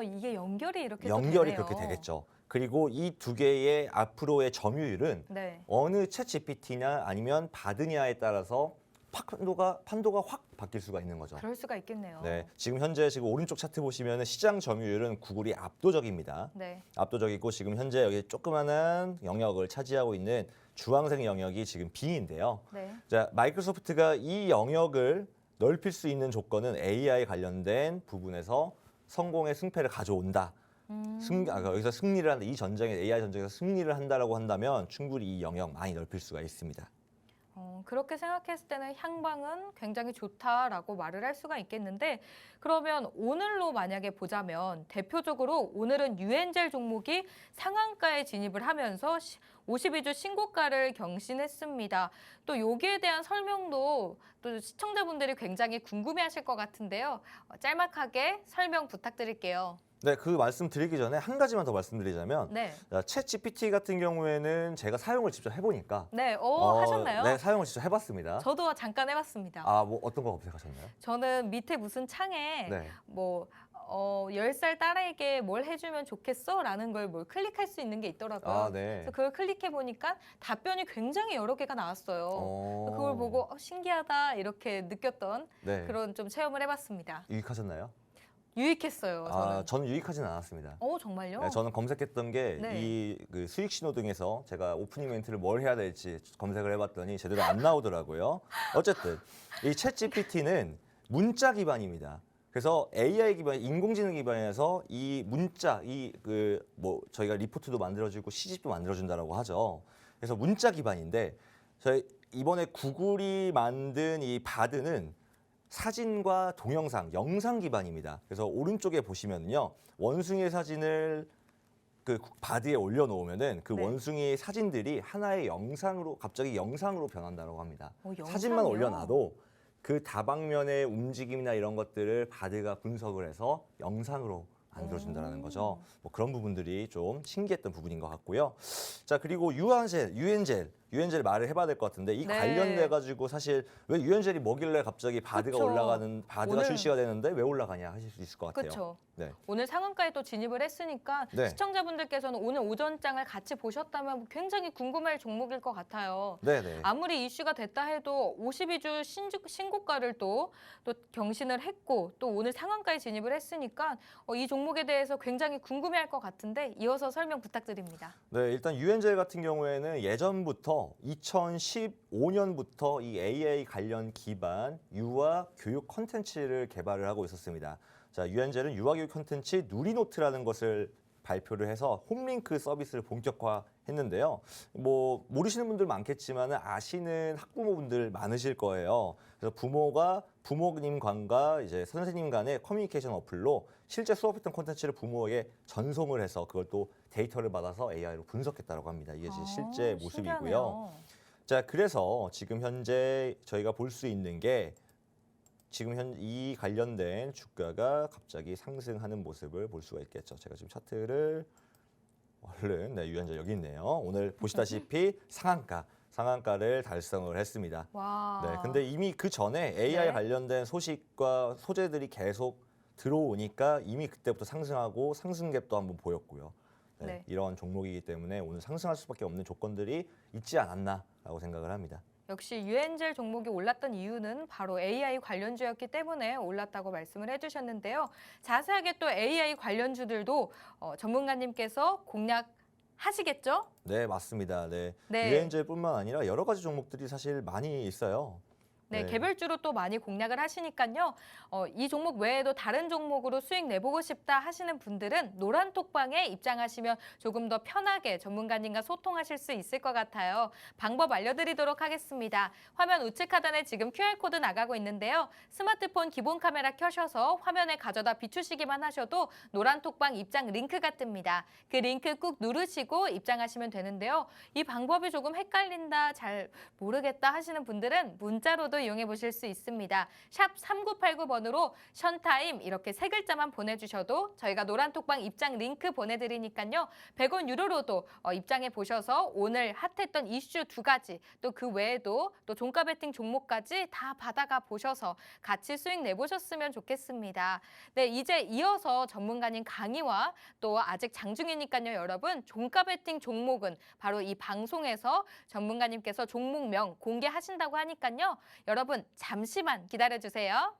이게 연결이 이렇게 또 연결이 되네요. 그렇게 되겠죠. 그리고 이 두 개의 앞으로의 점유율은 네. 어느 챗 GPT냐 아니면 바드냐에 따라서 판도가 확 바뀔 수가 있는 거죠. 그럴 수가 있겠네요. 네, 지금 현재 오른쪽 차트 보시면 시장 점유율은 구글이 압도적입니다. 네. 압도적이고 지금 현재 여기 조그마한 영역을 차지하고 있는 주황색 영역이 지금 빙인데요. 네. 자, 마이크로소프트가 이 영역을 넓힐 수 있는 조건은 AI 관련된 부분에서 성공의 승패를 가져온다. 여기서 승리를 한다. 이 전쟁에 AI 전쟁에서 승리를 한다라고 한다면 충분히 이 영역 많이 넓힐 수가 있습니다. 그렇게 생각했을 때는 향방은 굉장히 좋다라고 말을 할 수가 있겠는데 그러면 오늘로 만약에 보자면 대표적으로 오늘은 유엔젤 종목이 상한가에 진입을 하면서 52주 신고가를 경신했습니다. 또 여기에 대한 설명도 또 시청자분들이 굉장히 궁금해하실 것 같은데요. 짤막하게 설명 부탁드릴게요. 네, 그 말씀 드리기 전에 한 가지만 더 말씀드리자면 네, 챗 GPT 같은 경우에는 제가 사용을 직접 해보니까 네, 하셨나요? 네, 사용을 직접 해봤습니다. 저도 잠깐 해봤습니다. 뭐 어떤 거 검색하셨나요? 저는 밑에 무슨 창에 네. 10살 딸에게 뭘 해주면 좋겠어? 라는 걸 클릭할 수 있는 게 있더라고요. 네. 그래서 그걸 클릭해 보니까 답변이 굉장히 여러 개가 나왔어요. 그걸 보고 신기하다 이렇게 느꼈던 네. 그런 좀 체험을 해봤습니다. 유익하셨나요? 유익했어요. 저는. 저는 유익하지는 않았습니다. 정말요? 네, 저는 검색했던 게 네. 이 그 수익 신호등에서 제가 오프닝 멘트를 뭘 해야 될지 검색을 해봤더니 제대로 안 나오더라고요. 어쨌든 이 챗 GPT는 문자 기반입니다. 그래서 AI 기반, 인공지능 기반에서 이 문자, 저희가 리포트도 만들어주고 시집도 만들어준다라고 하죠. 그래서 문자 기반인데 저희 이번에 구글이 만든 이 바드는 사진과 동영상, 영상 기반입니다. 그래서 오른쪽에 보시면요, 원숭이의 사진을 그 바드에 올려놓으면은 그 네. 원숭이의 사진들이 하나의 영상으로 갑자기 영상으로 변한다고 합니다. 영상이요? 사진만 올려놔도 그 다방면의 움직임이나 이런 것들을 바드가 분석을 해서 영상으로 만들어준다는 거죠. 뭐 그런 부분들이 좀 신기했던 부분인 것 같고요. 자, 그리고 유엔젤 말을 해봐야 될 것 같은데 이 네. 관련돼 가지고 사실 왜 유엔젤이 뭐길래 갑자기 바드가 그쵸. 바드가 오늘- 출시가 되는데 왜 올라가냐 하실 수 있을 것 같아요. 그렇죠. 네. 오늘 상한가에 또 진입을 했으니까 네. 시청자분들께서는 오늘 오전장을 같이 보셨다면 굉장히 궁금할 종목일 것 같아요. 네. 아무리 이슈가 됐다 해도 52주 신고가를 또 경신을 했고 또 오늘 상한가에 진입을 했으니까 이 종목에 대해서 굉장히 궁금해할 것 같은데 이어서 설명 부탁드립니다. 네, 일단 유엔젤 같은 경우에는 예전부터 2015년부터 이 AI 관련 기반 유아 교육 콘텐츠를 개발을 하고 있었습니다. 자, 유엔젤은 유아 교육 콘텐츠 누리노트라는 것을 발표를 해서 홈링크 서비스를 본격화했는데요. 뭐 모르시는 분들 많겠지만 아시는 학부모분들 많으실 거예요. 그래서 부모님 간과 이제 선생님 간의 커뮤니케이션 어플로 실제 수업했던 콘텐츠를 부모에게 전송을 해서 그걸 또 데이터를 받아서 AI로 분석했다고 합니다. 이게 이제 실제 모습이고요. 신기하네요. 자, 그래서 지금 현재 저희가 볼 수 있는 게 지금 이 관련된 주가가 갑자기 상승하는 모습을 볼 수가 있겠죠. 제가 지금 차트를 얼른 유연자 여기 있네요. 오늘 보시다시피 상한가를 달성을 했습니다. 와. 네, 근데 이미 그 전에 AI 네. 관련된 소식과 소재들이 계속 들어오니까 이미 그때부터 상승하고 상승갭도 한번 보였고요. 네. 이런 종목이기 때문에 오늘 상승할 수밖에 없는 조건들이 있지 않았나라고 생각을 합니다. 역시 유엔젤 종목이 올랐던 이유는 바로 AI 관련주였기 때문에 올랐다고 말씀을 해주셨는데요. 자세하게 또 AI 관련주들도 전문가님께서 공략하시겠죠? 네, 맞습니다. 네. 네. 유엔젤뿐만 아니라 여러 가지 종목들이 사실 많이 있어요. 네, 네. 개별주로 또 많이 공략을 하시니까요. 이 종목 외에도 다른 종목으로 수익 내보고 싶다 하시는 분들은 노란톡방에 입장하시면 조금 더 편하게 전문가님과 소통하실 수 있을 것 같아요. 방법 알려드리도록 하겠습니다. 화면 우측 하단에 지금 QR코드 나가고 있는데요. 스마트폰 기본 카메라 켜셔서 화면에 가져다 비추시기만 하셔도 노란톡방 입장 링크가 뜹니다. 그 링크 꾹 누르시고 입장하시면 되는데요. 이 방법이 조금 헷갈린다, 잘 모르겠다 하시는 분들은 문자로도 이용해 보실 수 있습니다. 샵 3989번으로 션타임 이렇게 세 글자만 보내주셔도 저희가 노란톡방 입장 링크 보내드리니까요. 100원 유료로도 입장해 보셔서 오늘 핫했던 이슈 2가지 또 그 외에도 또 종가 베팅 종목까지 다 받아가 보셔서 같이 수익 내보셨으면 좋겠습니다. 네, 이제 이어서 전문가님 강의와 또 아직 장중이니까요. 여러분 종가 베팅 종목은 바로 이 방송에서 전문가님께서 종목명 공개하신다고 하니까요. 여러분 잠시만 기다려주세요.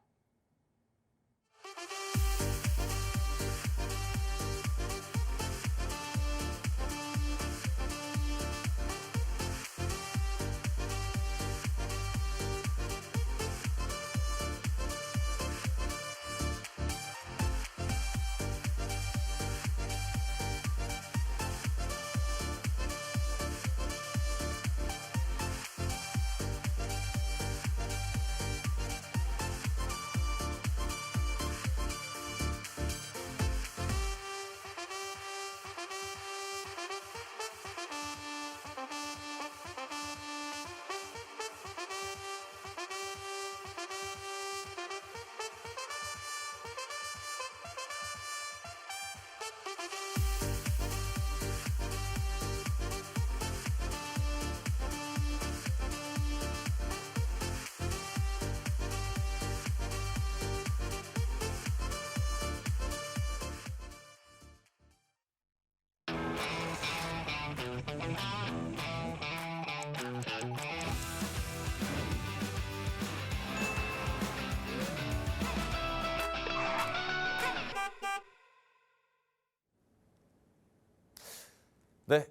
네,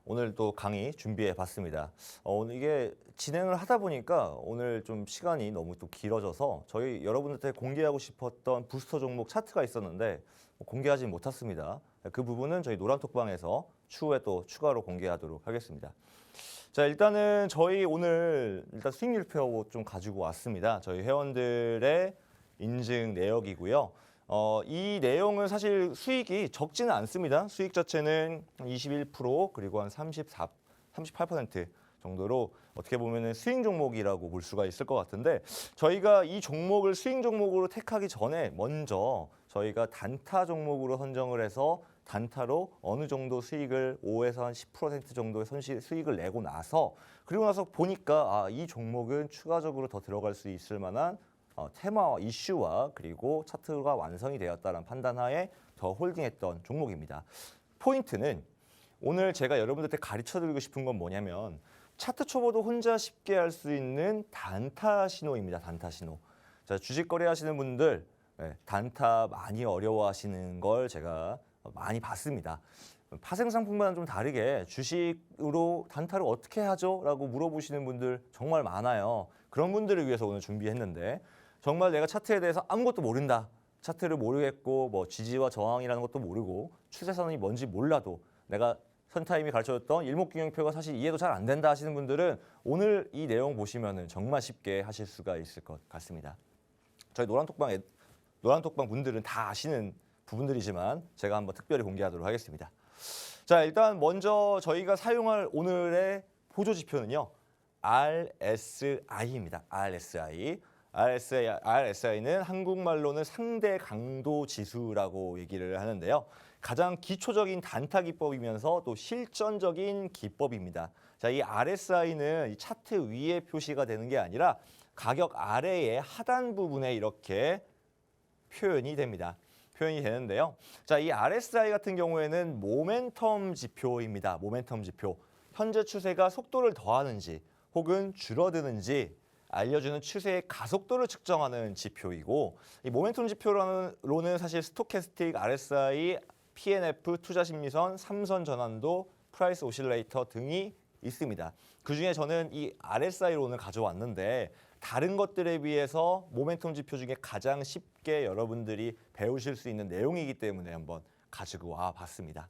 오늘 또 강의 준비해 봤습니다. 오늘 이게 진행을 하다 보니까 오늘 좀 시간이 너무 또 길어져서 저희 여러분들한테 공개하고 싶었던 부스터 종목 차트가 있었는데 공개하지 못했습니다. 그 부분은 저희 노란톡방에서 추후에 또 추가로 공개하도록 하겠습니다. 자, 일단은 저희 오늘 일단 수익률표 좀 가지고 왔습니다. 저희 회원들의 인증 내역이고요. 이 내용은 사실 수익이 적지는 않습니다. 수익 자체는 21% 그리고 한 38% 정도로 어떻게 보면은 스윙 종목이라고 볼 수가 있을 것 같은데 저희가 이 종목을 스윙 종목으로 택하기 전에 먼저 저희가 단타 종목으로 선정을 해서 단타로 어느 정도 수익을 5에서 한 10% 정도의 수익을 내고 나서 그리고 나서 보니까 이 종목은 추가적으로 더 들어갈 수 있을 만한 테마 이슈와 그리고 차트가 완성이 되었다는 판단하에 더 홀딩했던 종목입니다. 포인트는 오늘 제가 여러분들한테 가르쳐드리고 싶은 건 뭐냐면 차트 초보도 혼자 쉽게 할 수 있는 단타 신호입니다. 단타 신호. 자, 주식 거래하시는 분들 단타 많이 어려워하시는 걸 제가 많이 봤습니다. 파생상품과는 좀 다르게 주식으로 단타를 어떻게 하죠? 라고 물어보시는 분들 정말 많아요. 그런 분들을 위해서 오늘 준비했는데 정말 내가 차트에 대해서 아무것도 모른다. 차트를 모르겠고 뭐 지지와 저항이라는 것도 모르고 추세선이 뭔지 몰라도 내가 선타임이 가르쳐줬던 일목균형표가 사실 이해도 잘 안 된다 하시는 분들은 오늘 이 내용 보시면은 정말 쉽게 하실 수가 있을 것 같습니다. 저희 노란톡방 분들은 다 아시는 부분들이지만 제가 한번 특별히 공개하도록 하겠습니다. 자, 일단 먼저 저희가 사용할 오늘의 보조 지표는요. RSI입니다. RSI는 한국말로는 상대 강도 지수라고 얘기를 하는데요. 가장 기초적인 단타 기법이면서 또 실전적인 기법입니다. 자, 이 RSI는 이 차트 위에 표시가 되는 게 아니라 가격 아래의 하단 부분에 이렇게 표현이 됩니다. 표현이 되는데요. 자, 이 RSI 같은 경우에는 모멘텀 지표입니다. 모멘텀 지표. 현재 추세가 속도를 더하는지 혹은 줄어드는지 알려주는 추세의 가속도를 측정하는 지표이고 이 모멘텀 지표로는 사실 스토캐스틱, RSI, PNF, 투자심리선, 3선 전환도, 프라이스 오실레이터 등이 있습니다. 그중에 저는 이 RSI로 오늘 가져왔는데 다른 것들에 비해서 모멘텀 지표 중에 가장 쉽게 여러분들이 배우실 수 있는 내용이기 때문에 한번 가지고 와 봤습니다.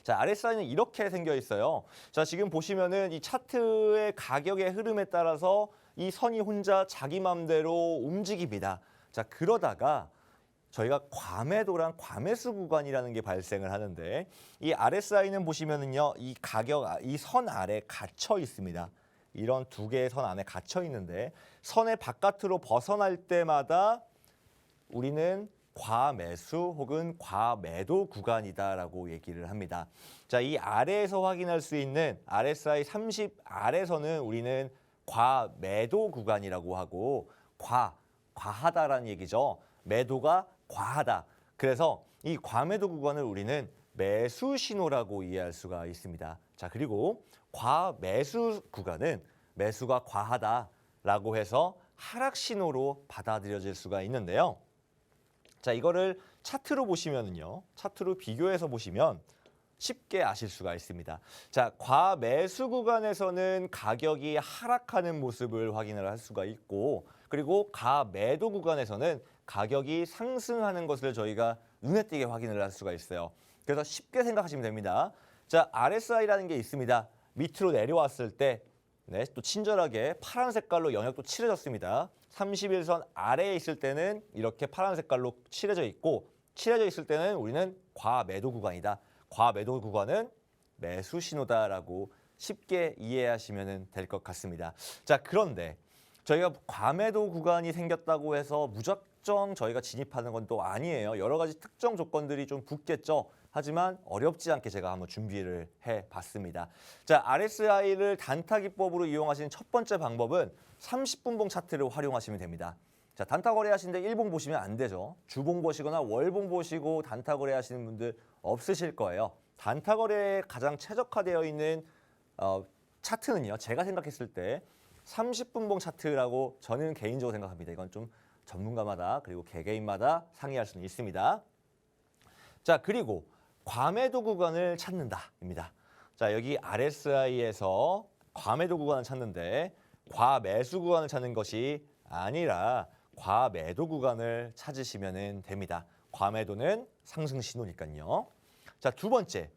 자, RSI는 이렇게 생겨 있어요. 자, 지금 보시면은 이 차트의 가격의 흐름에 따라서 이 선이 혼자 자기 맘대로 움직입니다. 자, 그러다가 저희가 과매도랑 과매수 구간이라는 게 발생을 하는데 이 RSI는 보시면은요, 이 선 아래 갇혀 있습니다. 이런 두 개의 선 안에 갇혀 있는데 선의 바깥으로 벗어날 때마다 우리는 과매수 혹은 과매도 구간이다라고 얘기를 합니다. 자, 이 아래에서 확인할 수 있는 RSI 30 아래서는 우리는 과매도 구간이라고 하고 과하다라는 얘기죠. 매도가 과하다. 그래서 이 과매도 구간을 우리는 매수 신호라고 이해할 수가 있습니다. 자, 그리고 과매수 구간은 매수가 과하다라고 해서 하락 신호로 받아들여질 수가 있는데요. 자, 이거를 차트로 보시면은요. 차트로 비교해서 보시면 쉽게 아실 수가 있습니다. 자, 과매수 구간에서는 가격이 하락하는 모습을 확인을 할 수가 있고 그리고 과매도 구간에서는 가격이 상승하는 것을 저희가 눈에 띄게 확인을 할 수가 있어요. 그래서 쉽게 생각하시면 됩니다. 자, RSI라는 게 있습니다. 밑으로 내려왔을 때 또 친절하게 파란 색깔로 영역도 칠해졌습니다. 31선 아래에 있을 때는 이렇게 파란 색깔로 칠해져 있고 칠해져 있을 때는 우리는 과매도 구간이다. 과매도 구간은 매수 신호다라고 쉽게 이해하시면 될 것 같습니다. 자, 그런데 저희가 과매도 구간이 생겼다고 해서 무작정 저희가 진입하는 건 또 아니에요. 여러 가지 특정 조건들이 좀 붙겠죠. 하지만 어렵지 않게 제가 한번 준비를 해봤습니다. 자, RSI를 단타 기법으로 이용하시는 첫 번째 방법은 30분봉 차트를 활용하시면 됩니다. 자, 단타 거래하시는데 일봉 보시면 안 되죠. 주봉 보시거나 월봉 보시고 단타 거래하시는 분들 없으실 거예요. 단타 거래에 가장 최적화되어 있는 차트는요. 제가 생각했을 때 30분봉 차트라고 저는 개인적으로 생각합니다. 이건 좀 전문가마다 그리고 개개인마다 상의할 수는 있습니다. 자, 그리고 과매도 구간을 찾는다입니다. 자, 여기 RSI에서 과매도 구간을 찾는데 과매수 구간을 찾는 것이 아니라 과매도 구간을 찾으시면 됩니다. 과매도는 상승 신호니까요. 자, 두 번째,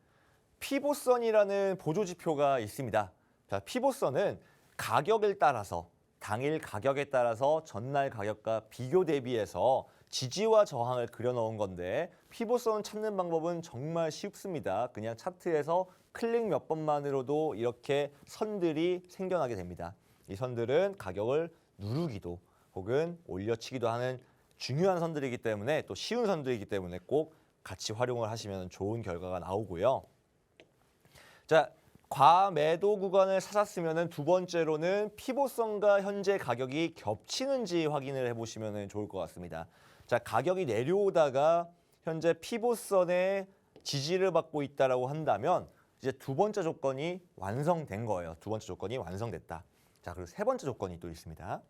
피보선이라는 보조지표가 있습니다. 자, 피보선은 가격을 따라서 당일 가격에 따라서 전날 가격과 비교 대비해서 지지와 저항을 그려놓은 건데 피보선 찾는 방법은 정말 쉽습니다. 그냥 차트에서 클릭 몇 번만으로도 이렇게 선들이 생겨나게 됩니다. 이 선들은 가격을 누르기도 혹은 올려치기도 하는 중요한 선들이기 때문에 또 쉬운 선들이기 때문에 꼭 같이 활용을 하시면 좋은 결과가 나오고요. 자, 과매도 구간을 찾았으면 두 번째로는 피보선과 현재 가격이 겹치는지 확인을 해보시면 좋을 것 같습니다. 자, 가격이 내려오다가 현재 피보선의 지지를 받고 있다라고 한다면 이제 두 번째 조건이 완성된 거예요. 두 번째 조건이 완성됐다. 자, 그리고 세 번째 조건이 또 있습니다.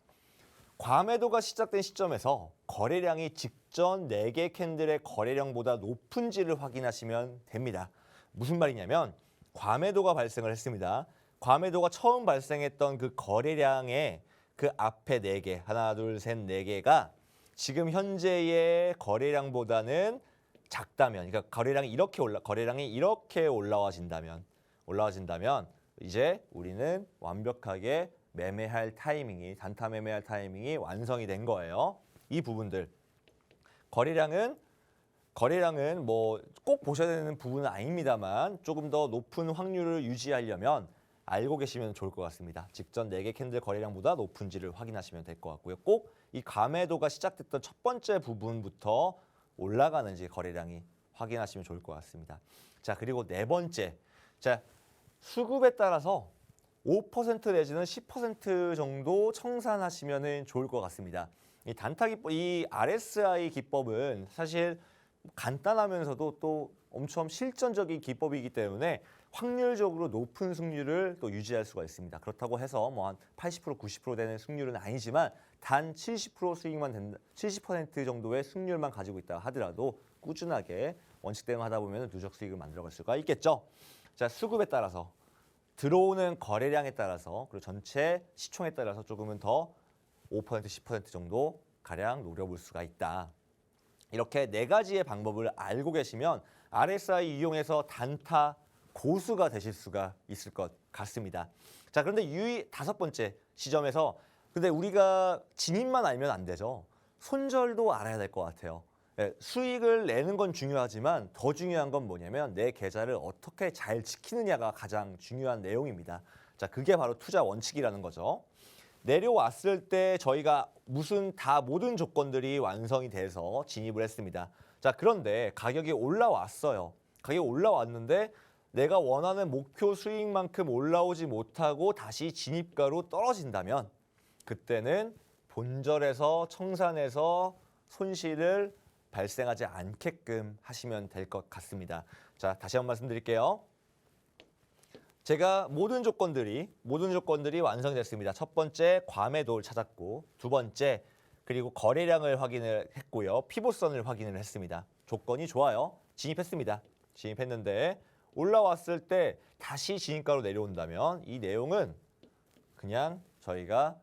과매도가 시작된 시점에서 거래량이 직전 4개 캔들의 거래량보다 높은지를 확인하시면 됩니다. 무슨 말이냐면 과매도가 발생을 했습니다. 과매도가 처음 발생했던 그 거래량의 그 앞에 4개, 하나, 둘, 셋, 4개가 지금 현재의 거래량보다는 작다면, 그러니까 거래량이 이렇게 올라와진다면 이제 우리는 완벽하게 단타 매매할 타이밍이 완성이 된 거예요. 이 부분들 거래량은 뭐 꼭 보셔야 되는 부분은 아닙니다만 조금 더 높은 확률을 유지하려면 알고 계시면 좋을 것 같습니다. 직전 4개 캔들 거래량보다 높은지를 확인하시면 될 것 같고요. 꼭 이 과매도가 시작됐던 첫 번째 부분부터 올라가는지 거래량이 확인하시면 좋을 것 같습니다. 자, 그리고 네 번째, 자, 수급에 따라서 5% 내지는 10% 정도 청산하시면 좋을 것 같습니다. 이 단타 기법, 이 RSI 기법은 사실 간단하면서도 또 엄청 실전적인 기법이기 때문에 확률적으로 높은 승률을 또 유지할 수가 있습니다. 그렇다고 해서 뭐 한 80%, 90% 되는 승률은 아니지만 단 70% 수익만 된다, 70% 정도의 승률만 가지고 있다 하더라도 꾸준하게 원칙 대응하다 보면 누적 수익을 만들어갈 수가 있겠죠. 자, 수급에 따라서 들어오는 거래량에 따라서 그리고 전체 시총에 따라서 조금은 더 5%, 10% 정도 가량 노려볼 수가 있다. 이렇게 네 가지의 방법을 알고 계시면 RSI 이용해서 단타 고수가 되실 수가 있을 것 같습니다. 자, 그런데 다섯 번째 시점에서 근데 우리가 진입만 알면 안 되죠. 손절도 알아야 될 것 같아요. 예, 수익을 내는 건 중요하지만 더 중요한 건 뭐냐면 내 계좌를 어떻게 잘 지키느냐가 가장 중요한 내용입니다. 자, 그게 바로 투자 원칙이라는 거죠. 내려왔을 때 저희가 모든 조건들이 완성이 돼서 진입을 했습니다. 자, 그런데 가격이 올라왔어요. 가격이 올라왔는데 내가 원하는 목표 수익만큼 올라오지 못하고 다시 진입가로 떨어진다면 그때는 본절에서 청산해서 손실을 발생하지 않게끔 하시면 될 것 같습니다. 자, 다시 한번 말씀드릴게요. 제가 모든 조건들이 완성됐습니다. 첫 번째, 과매도를 찾았고, 두 번째, 그리고 거래량을 확인을 했고요. 피보선을 확인을 했습니다. 조건이 좋아요. 진입했습니다. 진입했는데 올라왔을 때 다시 진입가로 내려온다면 이 내용은 그냥 저희가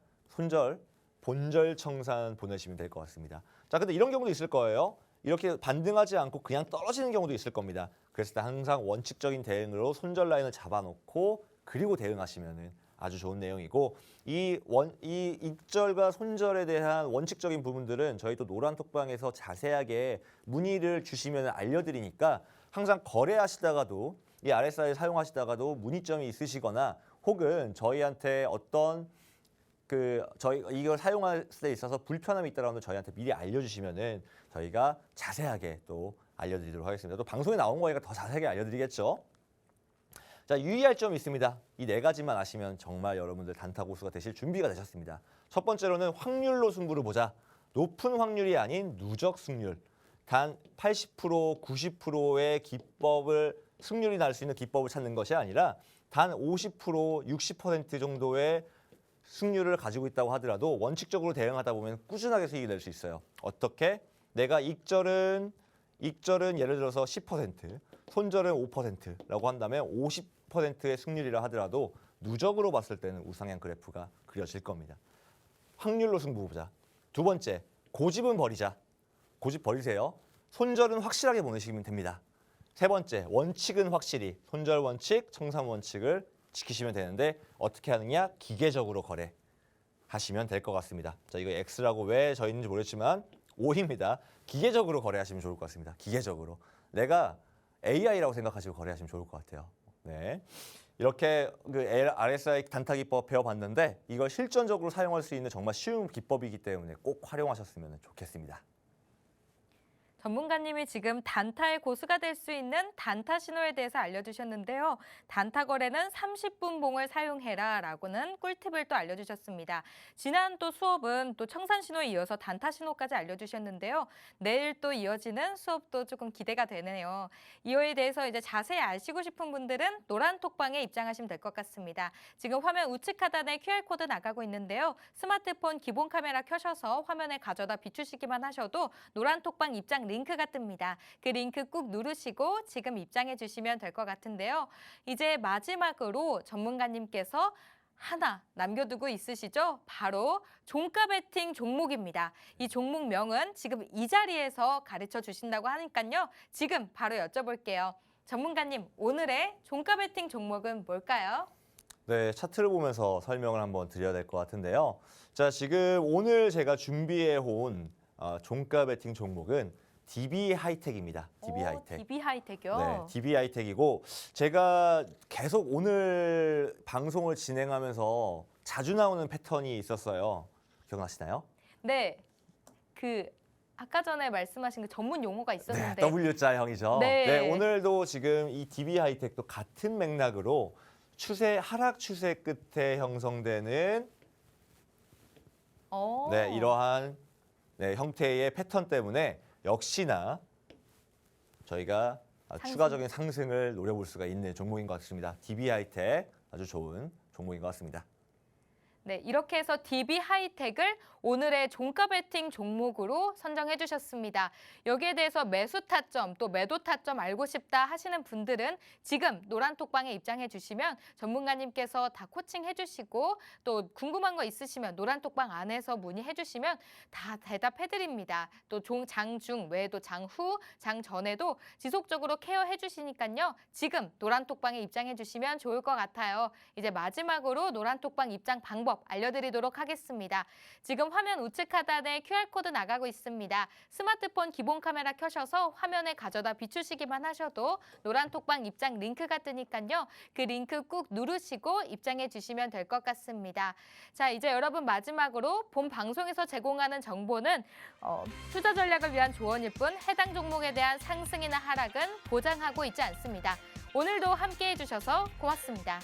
본절 청산 보내시면 될 것 같습니다. 자, 근데 이런 경우도 있을 거예요. 이렇게 반등하지 않고 그냥 떨어지는 경우도 있을 겁니다. 그랬을 때 항상 원칙적인 대응으로 손절 라인을 잡아놓고 그리고 대응하시면 아주 좋은 내용이고 이 익절과 손절에 대한 원칙적인 부분들은 저희 또 노란톡방에서 자세하게 문의를 주시면 알려드리니까 항상 거래하시다가도 이 RSI 사용하시다가도 문의점이 있으시거나 혹은 저희한테 어떤 저희 이걸 사용할 때 있어서 불편함이 있다라는 걸 저희한테 미리 알려주시면은 저희가 자세하게 또 알려드리도록 하겠습니다. 또 방송에 나온 거니까 더 자세하게 알려드리겠죠. 자, 유의할 점이 있습니다. 이 네 가지만 아시면 정말 여러분들 단타 고수가 되실 준비가 되셨습니다. 첫 번째로는 확률로 승부를 보자. 높은 확률이 아닌 누적 승률. 단 80%, 90%의 승률이 날 수 있는 기법을 찾는 것이 아니라 단 50%, 60% 정도의 승률을 가지고 있다고 하더라도 원칙적으로 대응하다 보면 꾸준하게 수익이 낼 수 있어요. 어떻게? 내가 익절은 익절은 예를 들어서 10%, 손절은 5%라고 한다면 50%의 승률이라 하더라도 누적으로 봤을 때는 우상향 그래프가 그려질 겁니다. 확률로 승부 보자. 두 번째, 고집은 버리자. 고집 버리세요. 손절은 확실하게 보내시면 됩니다. 세 번째, 원칙은 확실히 손절 원칙, 청산 원칙을 지키시면 되는데 어떻게 하느냐? 기계적으로 거래하시면 될 것 같습니다. 자, 이거 X라고 왜 저 있는지 모르겠지만 O입니다. 기계적으로 거래하시면 좋을 것 같습니다. 기계적으로. 내가 AI라고 생각하시고 거래하시면 좋을 것 같아요. 네. 이렇게 그 RSI 단타 기법 배워봤는데 이걸 실전적으로 사용할 수 있는 정말 쉬운 기법이기 때문에 꼭 활용하셨으면 좋겠습니다. 전문가님이 지금 단타의 고수가 될 수 있는 단타 신호에 대해서 알려주셨는데요. 단타 거래는 30분 봉을 사용해라 라고는 꿀팁을 또 알려주셨습니다. 지난 또 수업은 또 청산 신호에 이어서 단타 신호까지 알려주셨는데요. 내일 또 이어지는 수업도 조금 기대가 되네요. 이거에 대해서 이제 자세히 아시고 싶은 분들은 노란 톡방에 입장하시면 될 것 같습니다. 지금 화면 우측 하단에 QR코드 나가고 있는데요. 스마트폰 기본 카메라 켜셔서 화면에 가져다 비추시기만 하셔도 노란 톡방 입장 링크가 뜹니다. 그 링크 꾹 누르시고 지금 입장해 주시면 될 것 같은데요. 이제 마지막으로 전문가님께서 하나 남겨두고 있으시죠? 바로 종가 베팅 종목입니다. 이 종목명은 지금 이 자리에서 가르쳐 주신다고 하니까요. 지금 바로 여쭤볼게요. 전문가님, 오늘의 종가 베팅 종목은 뭘까요? 네, 차트를 보면서 설명을 한번 드려야 될 것 같은데요. 자, 지금 오늘 제가 준비해 온 종가 베팅 종목은 DB 하이텍입니다. DB 하이텍. DB 하이텍이요? 네, DB 하이텍이고 제가 계속 오늘 방송을 진행하면서 자주 나오는 패턴이 있었어요. 기억나시나요? 네. 아까 전에 말씀하신 그 전문 용어가 있었는데. 네, W자형이죠. 네. 네, 오늘도 지금 이 DB 하이텍도 같은 맥락으로 하락 추세 끝에 형성되는 네, 이러한 형태의 패턴 때문에 역시나 저희가 추가적인 상승을 노려볼 수가 있는 종목인 것 같습니다. DB 하이텍 아주 좋은 종목인 것 같습니다. 네, 이렇게 해서 DB 하이텍을 오늘의 종가 베팅 종목으로 선정해 주셨습니다. 여기에 대해서 매수 타점 또 매도 타점 알고 싶다 하시는 분들은 지금 노란 톡방에 입장해 주시면 전문가님께서 다 코칭해 주시고 또 궁금한 거 있으시면 노란 톡방 안에서 문의해 주시면 다 대답해 드립니다. 또 장중 외에도 장후, 장전에도 지속적으로 케어해 주시니까요. 지금 노란 톡방에 입장해 주시면 좋을 것 같아요. 이제 마지막으로 노란 톡방 입장 방법 알려드리도록 하겠습니다. 지금 화면 우측 하단에 QR코드 나가고 있습니다. 스마트폰 기본 카메라 켜셔서 화면에 가져다 비추시기만 하셔도 노란 톡방 입장 링크가 뜨니까요. 그 링크 꾹 누르시고 입장해 주시면 될 것 같습니다. 자, 이제 여러분 마지막으로 본 방송에서 제공하는 정보는 투자 전략을 위한 조언일 뿐 해당 종목에 대한 상승이나 하락은 보장하고 있지 않습니다. 오늘도 함께해 주셔서 고맙습니다.